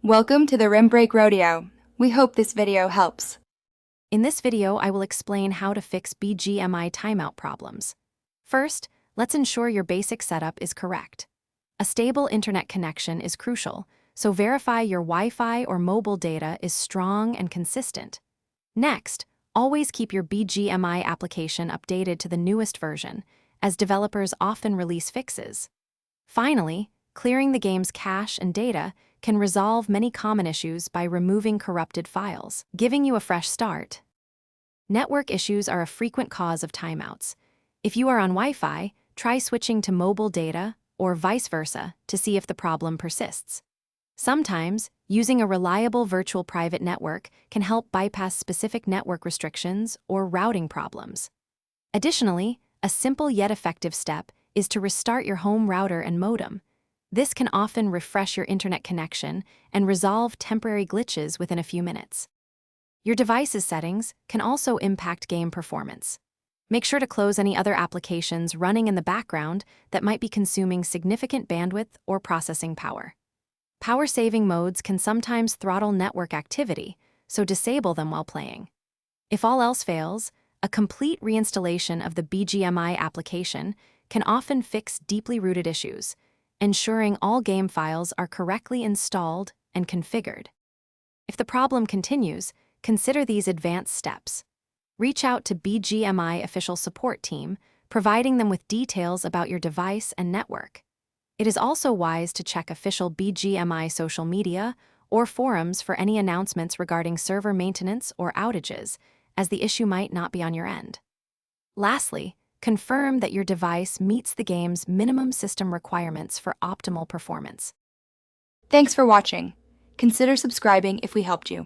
Welcome to the Rim Break Rodeo. We hope this video helps. In this video, I will explain how to fix BGMI timeout problems. First, let's ensure your basic setup is correct. A stable internet connection is crucial, so verify your Wi-Fi or mobile data is strong and consistent. Next, always keep your BGMI application updated to the newest version, as developers often release fixes. Finally, clearing the game's cache and data can resolve many common issues by removing corrupted files, giving you a fresh start. Network issues are a frequent cause of timeouts. If you are on Wi-Fi, try switching to mobile data or vice versa to see if the problem persists. Sometimes, using a reliable virtual private network can help bypass specific network restrictions or routing problems. Additionally, a simple yet effective step is to restart your home router and modem. This can often refresh your internet connection and resolve temporary glitches within a few minutes. Your device's settings can also impact game performance. Make sure to close any other applications running in the background that might be consuming significant bandwidth or processing power. Power-saving modes can sometimes throttle network activity, so disable them while playing. If all else fails, a complete reinstallation of the BGMI application can often fix deeply rooted issues, ensuring all game files are correctly installed and configured. If the problem continues, consider these advanced steps. Reach out to BGMI official support team, providing them with details about your device and network. It is also wise to check official BGMI social media or forums for any announcements regarding server maintenance or outages, as the issue might not be on your end. Lastly, confirm that your device meets the game's minimum system requirements for optimal performance. Thanks for watching. Consider subscribing if we helped you.